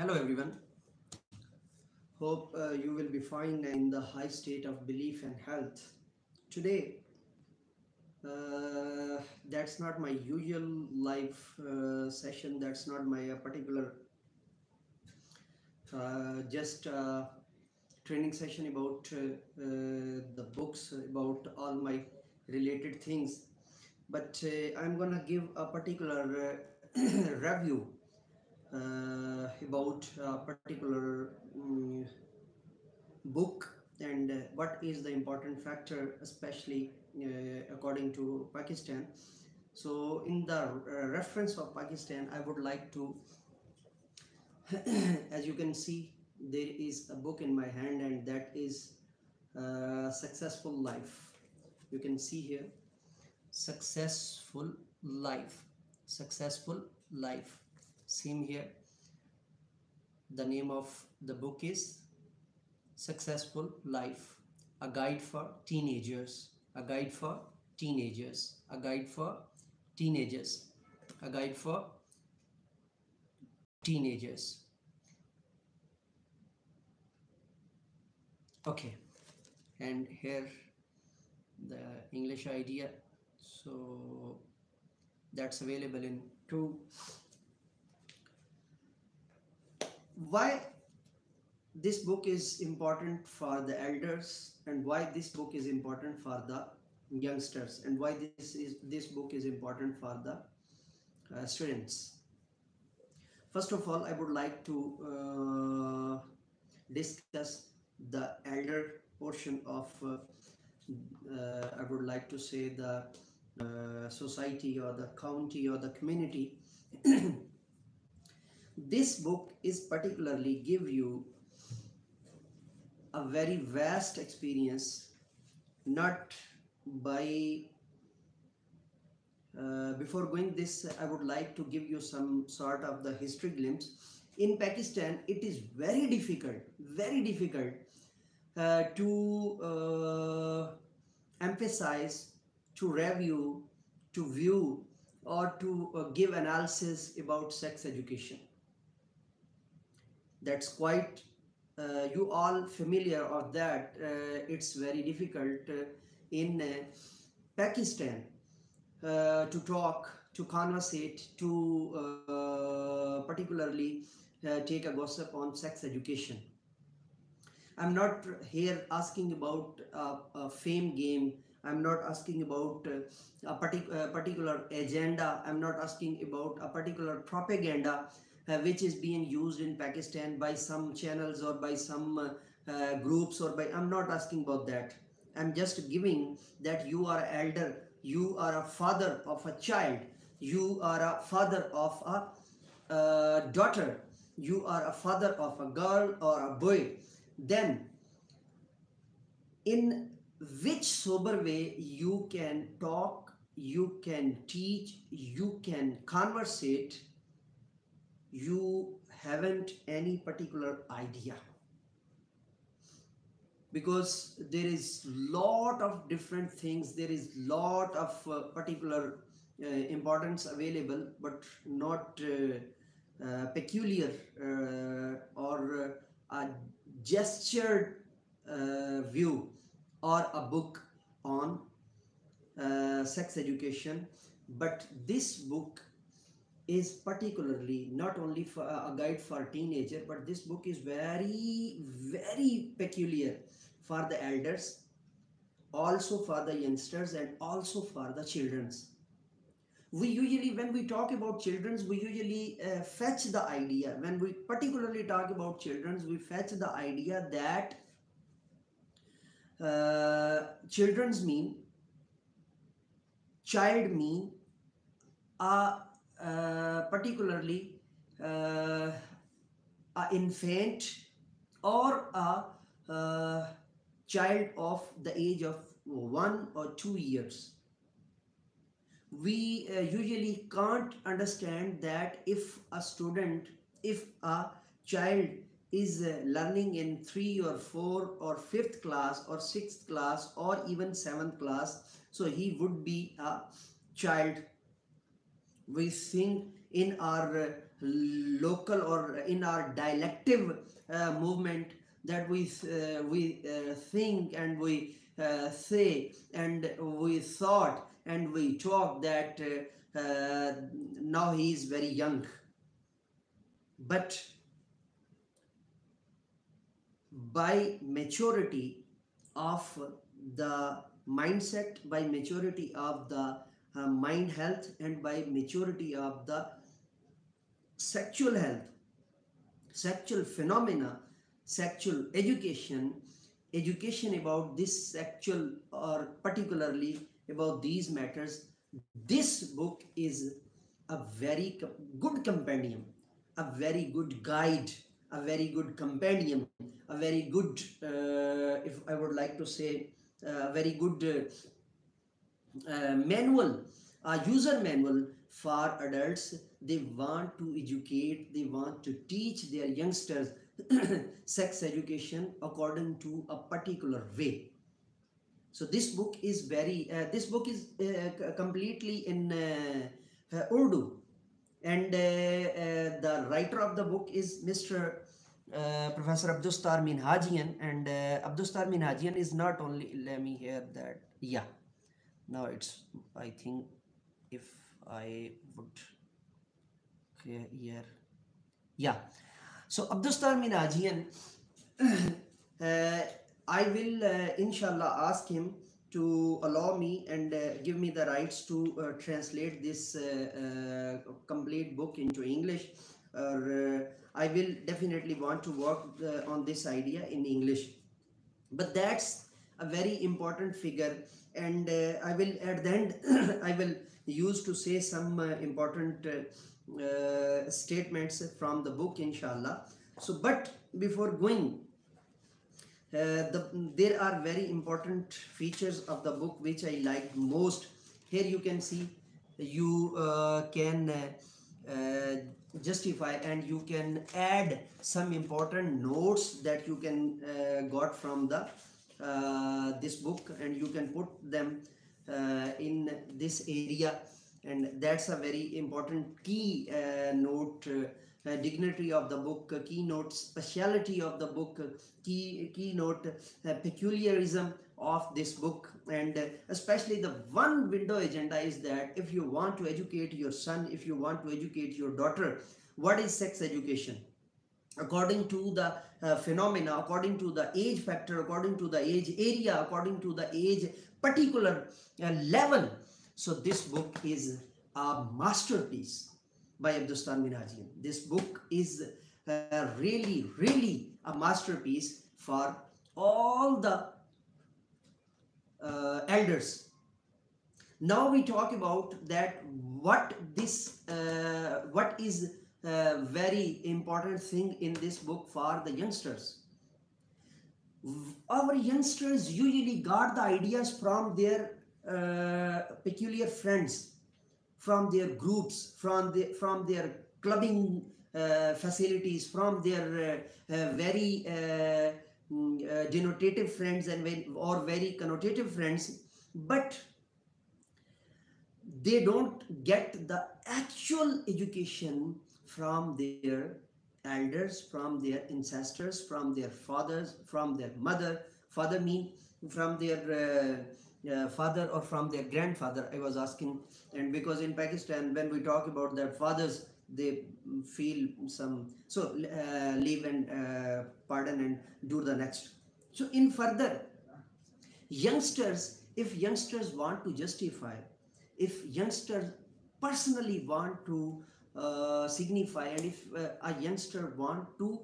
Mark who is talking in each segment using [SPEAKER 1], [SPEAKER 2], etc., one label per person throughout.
[SPEAKER 1] Hello everyone. Hope you will be fine in the high state of belief and health. Today, that's not my usual live session. That's not my particular just training session about the books, about all my related things. But I'm gonna give a particular review about a particular book and what is the important factor, especially according to Pakistan. So in the reference of Pakistan, I would like to as you can see, there is a book in my hand, and that is Successful Life. You can see here, Successful Life, Successful Life. Same here, the name of the book is Successful Life, a guide for teenagers, a guide for teenagers, a guide for teenagers, a guide for teenagers. Okay, and here the English idea, so that's available in two. Why this book is important for the elders, and why this book is important for the youngsters, and why this book is important for the students. First of all, I would like to discuss the elder portion of I would like to say the society or the county or the community. This book is particularly give you a very vast experience, not by before going this, I would like to give you some sort of the history glimpse. In Pakistan, it is very difficult to emphasize, to review, to view, or to give analysis about sex education. That's quite you all familiar of that. It's very difficult in Pakistan to talk, to conversate, to particularly take a gossip on sex education. I'm not here asking about a fame game. I'm not asking about a particular agenda. I'm not asking about a particular propaganda which is being used in Pakistan by some channels or by some groups, or by, I'm not asking about that. I'm just giving that you are an elder, you are a father of a child, you are a father of a daughter, you are a father of a girl or a boy, then in which sober way you can talk, you can teach, you can conversate, you haven't any particular idea, because there is lot of different things, there is lot of particular importance available, but not peculiar or a gestured view or a book on sex education. But this book is particularly not only for a guide for teenager, but this book is very peculiar for the elders, also for the youngsters, and also for the children's. We usually, when we talk about children's, we usually fetch the idea, when we particularly talk about children's, we fetch the idea that children's mean, child mean particularly a infant or a child of the age of 1 or 2 years. We usually can't understand that if a student, if a child is learning in 3 or 4 or 5th class or 6th class or even 7th class, so he would be a child. we think in our local or in our dialective movement, that we think and we say and we thought and we talk that now he is very young. But by maturity of the mindset, by maturity of the mind health, and by maturity of the sexual health, sexual phenomena, sexual education, education about this sexual or particularly about these matters, this book is a very good companion, a very good guide, a very good companion, a very good, if I would like to say, a very good manual, a user manual for adults. They want to educate, they want to teach their youngsters sex education according to a particular way. So this book is very, this book is completely in Urdu, and the writer of the book is Mr. Professor Abdustar Minhajian, and Abdustar Minhajian is not only, let me hear that, yeah, now it's, I think, if I would here, yeah, so Abdustar Minhajian, I will inshallah ask him to allow me and give me the rights to translate this complete book into English, or I will definitely want to work on this idea in English. But that's a very important figure, and I will at the end I will use to say some important statements from the book, inshallah. So but before going, there are very important features of the book which I liked most. Here you can see, you can justify and you can add some important notes that you can got from the this book, and you can put them in this area, and that's a very important key note, dignity of the book, keynote speciality of the book, keynote peculiarism of this book. And especially the one window agenda is that if you want to educate your son, if you want to educate your daughter, what is sex education according to the phenomena, according to the age factor, according to the age area, according to the age particular level. So this book is a masterpiece by Abdustar Minhajian. This book is really a masterpiece for all the elders. Now we talk about that what is very important thing in this book for the youngsters. Our youngsters usually got the ideas from their peculiar friends, from their groups, from their clubbing facilities, from their very denotative friends and very connotative friends, but they don't get the actual education from their elders, from their ancestors, from their fathers, from their mother. Father mean from their father or from their grandfather, I was asking. And because in Pakistan, when we talk about their fathers, they feel some, so leave and pardon and do the next. So in further, youngsters, if youngsters want to justify, if youngsters personally want to signify, and if a youngster want to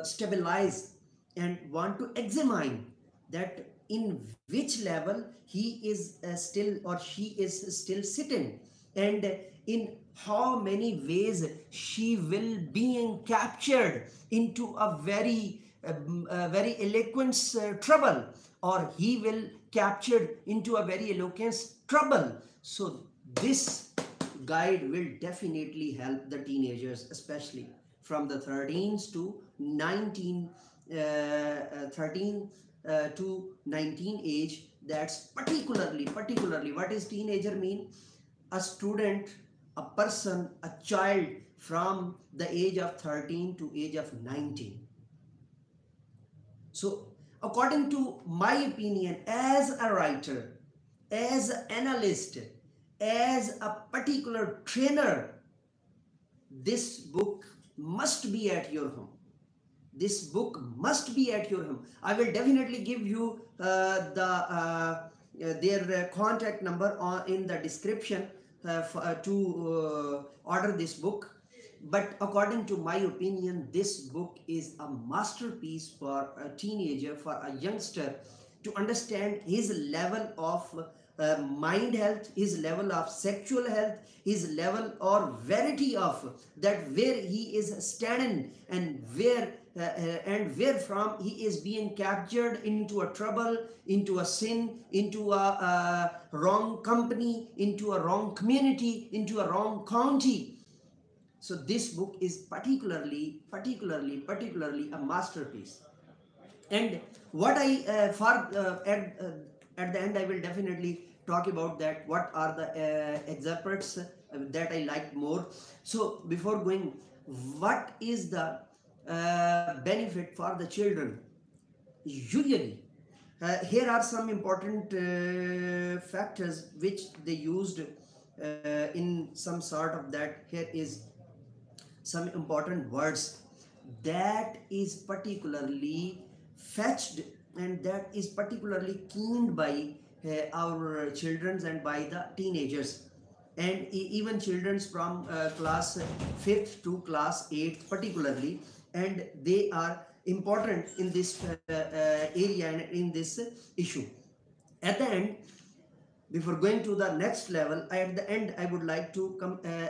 [SPEAKER 1] stabilize and want to examine that in which level he is still or she is still sitting, and in how many ways she will being captured into a very eloquent trouble, or he will captured into a very eloquent trouble. So this guide will definitely help the teenagers, especially from the 13s to 19 to 19 age. That's particularly what is teenager mean? A student a person, a child from the age of 13 to age of 19. So according to my opinion, as a writer, as an analyst, as a particular trainer, this book must be at your home. This book must be at your home. I will definitely give you their contact number in the description to order this book. But according to my opinion, this book is a masterpiece for a teenager, for a youngster, to understand his level of mind health, his level of sexual health, his level or variety of that, where he is standing and where from he is being captured into a trouble, into a sin, into a wrong company, into a wrong community, into a wrong county. So this book is particularly a masterpiece. And what I at the end I will definitely talk about that what are the excerpts that I liked more. So before going, what is the benefit for the children? Usually here are some important factors which they used in some sort of that. Here is some important words that is particularly fetched and that is particularly keened by our children and by the teenagers, and even children from class 5th to class 8th particularly, and they are important in this area and in this issue. At the end, before going to the next level, at the end I would like to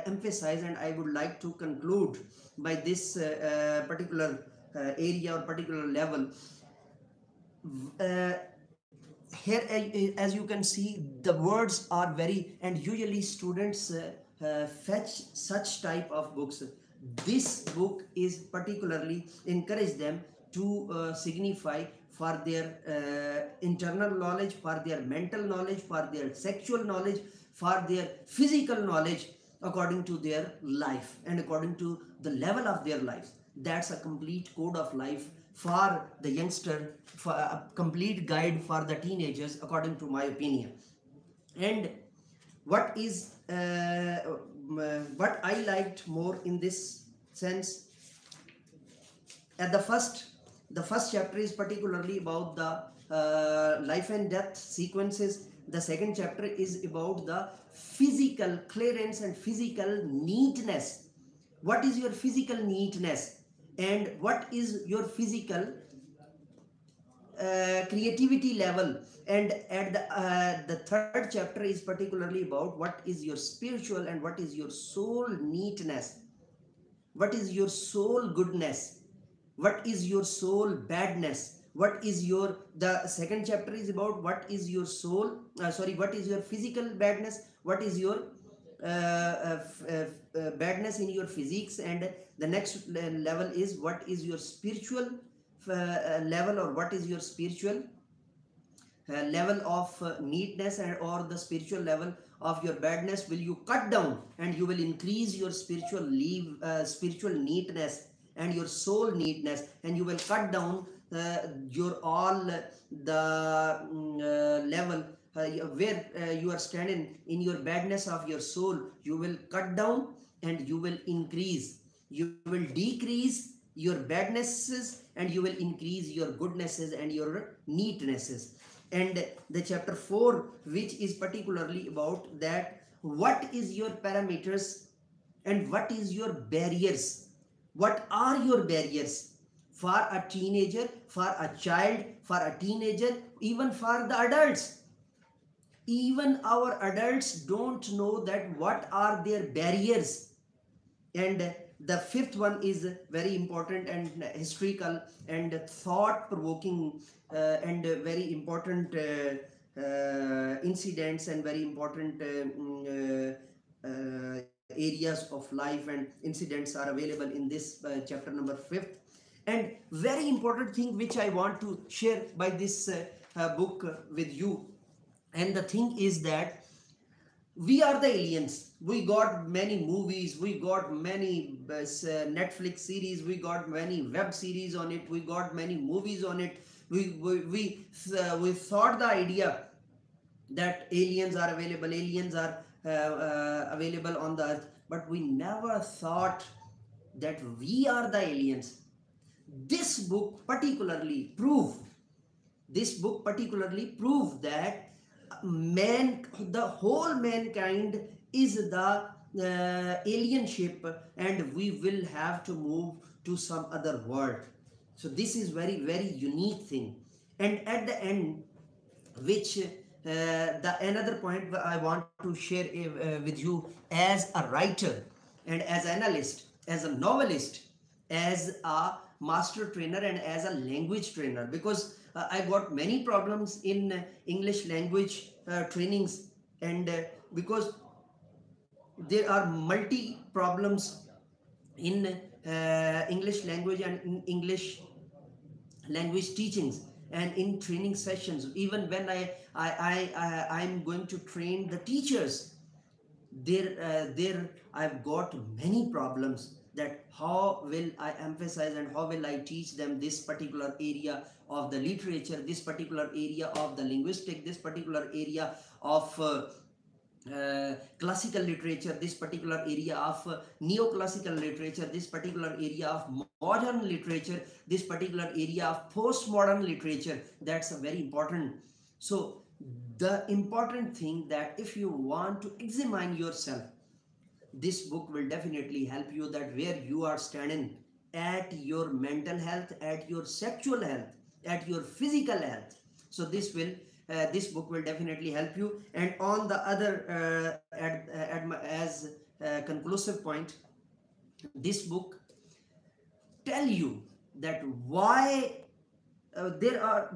[SPEAKER 1] emphasize and I would like to conclude by this particular area or particular level. Here as you can see, the words are very, and usually students fetch such type of books. This book is particularly encourage them to signify for their internal knowledge, for their mental knowledge, for their sexual knowledge, for their physical knowledge, according to their life and according to the level of their lives. That's a complete code of life for the youngster, for a complete guide for the teenagers, according to my opinion. And what is what I liked more in this sense, at the first chapter is particularly about the life and death sequences. The second chapter is about the physical clearance and physical neatness. What is your physical neatness and what is your physical creativity level? And at the third chapter is particularly about what is your spiritual and what is your soul neatness, what is your soul goodness, what is your soul badness, what is your, the second chapter is about what is your soul what is your physical badness, what is your badness in your physics, and the next level is what is your spiritual level or what is your spiritual level of neatness, and or the spiritual level of your badness will you cut down and you will increase your spiritual spiritual neatness and your soul neatness, and you will cut down your all the level where you are standing in your badness of your soul. You will cut down and you will increase, you will decrease your badnesses and you will increase your goodnesses and your neatnesses. And the chapter 4, which is particularly about that what is your parameters and what is your barriers. What are your barriers for a teenager, for a child, for a teenager, even for the adults? Even our adults don't know that what are their barriers. And the fifth one is very important and historical and thought-provoking and very important incidents and very important areas of life and incidents are available in this chapter number 5th. And very important thing which I want to share by this book with you, and the thing is that We are the aliens. We got many movies, we got many Netflix series, we got many web series on it, we got many movies on it. We thought the idea that aliens are available on the earth, but we never thought that we are the aliens. This book particularly prove that the whole mankind is the alien ship, and we will have to move to some other world. So this is very unique thing. And at the end, which the another point I want to share with you, as a writer and as an analyst, as a novelist, as a master trainer, and as a language trainer, because I got many problems in English language trainings, and because there are multi problems in English language and in English language teachings and in training sessions. Even when I'm going to train the teachers, there I've got many problems, that how will I emphasize and how will I teach them this particular area of the literature, this particular area of the linguistic, this particular area of classical literature, this particular area of neoclassical literature, this particular area of modern literature, this particular area of postmodern literature. That's a very important. So the important thing, that if you want to examine yourself, this book will definitely help you, that where you are standing at your mental health, at your sexual health, at your physical health. So this book will definitely help you. And on the other as a conclusive point, this book tell you that why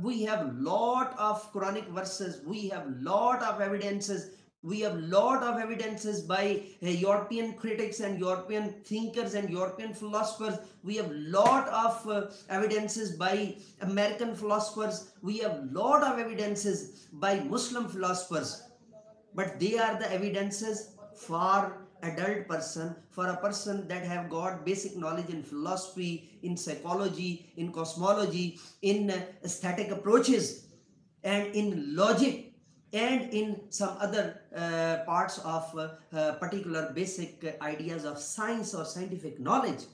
[SPEAKER 1] we have lot of Quranic verses, we have lot of evidences, we have lot of evidences by European critics and European thinkers and European philosophers. We have lot of evidences by American philosophers. We have lot of evidences by Muslim philosophers. But they are the evidences for adult person, for a person that have got basic knowledge in philosophy, in psychology, in cosmology, in aesthetic approaches, and in logic, and in some other parts of particular basic ideas of science or scientific knowledge.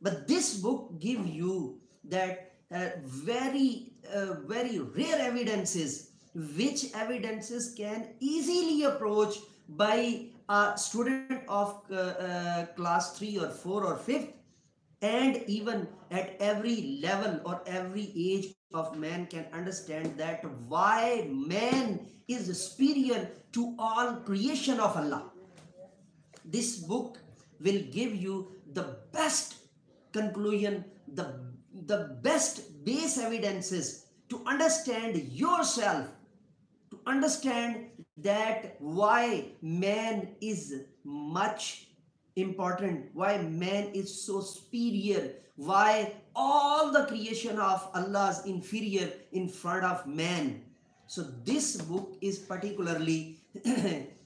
[SPEAKER 1] But this book give you that very rare evidences, which evidences can easily approach by a student of class 3 or 4 or 5th, and even at every level or every age of man can understand that why man is superior to all creation of Allah. This book will give you the best conclusion, the best base evidences to understand yourself, to understand that why man is much important, why man is so superior, why all the creation of Allah is inferior in front of man. So this book is particularly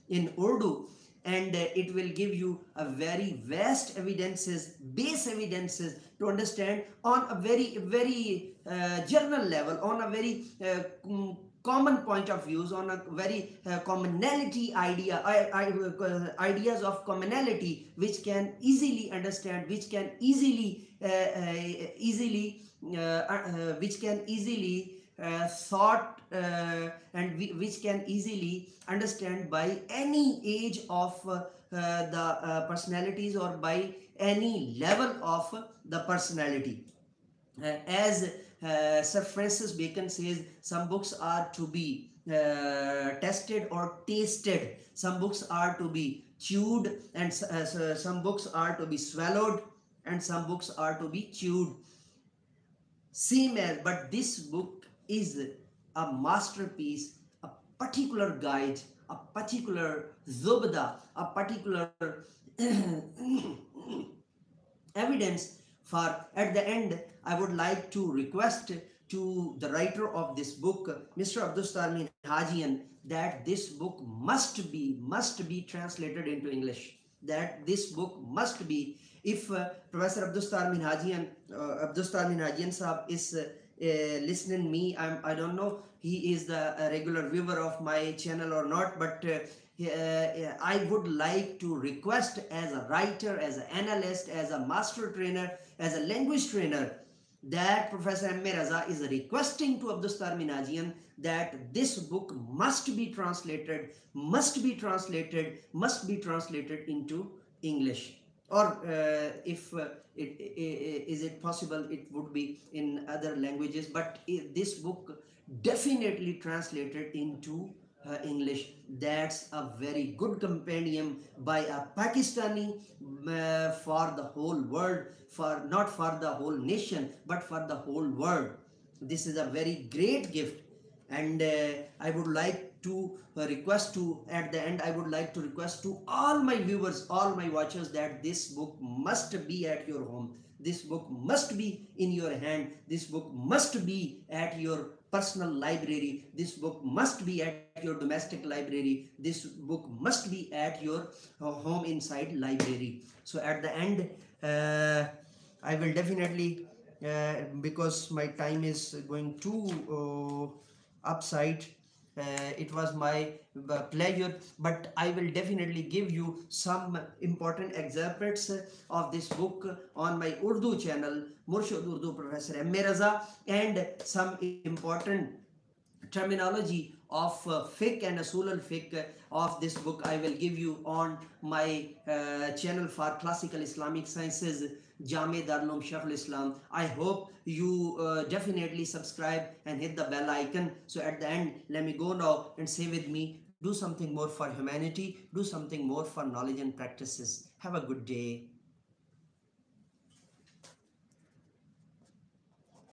[SPEAKER 1] in Urdu, and it will give you a very vast evidences, base evidences to understand on a very general level, on a very common point of views, on a very commonality ideas of commonality, which can easily understand, which can easily thought and which can easily understand by any age of the personalities, or by any level of the personality. As Sir Francis Bacon says, some books are to be tested or tasted, some books are to be chewed, and some books are to be swallowed, and some books are to be chewed. Same as, but this book is a masterpiece, a particular guide, a particular zubda, a particular evidence for. At the end, I would like to request to the writer of this book, Mr. Abdustar Minhajian, that this book must be translated into English. That this book must be. If Professor Abdustar Minhajian Sahab is listening me, I don't know he is the regular viewer of my channel or not, but I would like to request, as a writer, as an analyst, as a master trainer, as a language trainer, that Professor MA Raza is requesting to Abdustar Minhajian that this book must be translated into English. Or if is it possible, it would be in other languages, but this book definitely translated into English. That's a very good compendium by a Pakistani for the whole world, for not for the whole nation, but for the whole world. This is a very great gift, and I would like to request to, at the end, I would like to request to all my viewers, all my watchers, that this book must be at your home. This book must be in your hand. This book must be at your personal library. This book must be at your domestic library. This book must be at your home inside library. So at the end, I will definitely, because my time is going to upside, it was my pleasure, but I will definitely give you some important excerpts of this book on my Urdu channel, Murshid Urdu Professor MA Raza, and some important terminology of fiqh and asul al-fiqh of this book I will give you on my channel for classical Islamic sciences, Jame Darul Shaykhul Islam. I hope you definitely subscribe and hit the bell icon. So at the end, let me go now and say with me, do something more for humanity, do something more for knowledge and practices. Have a good day.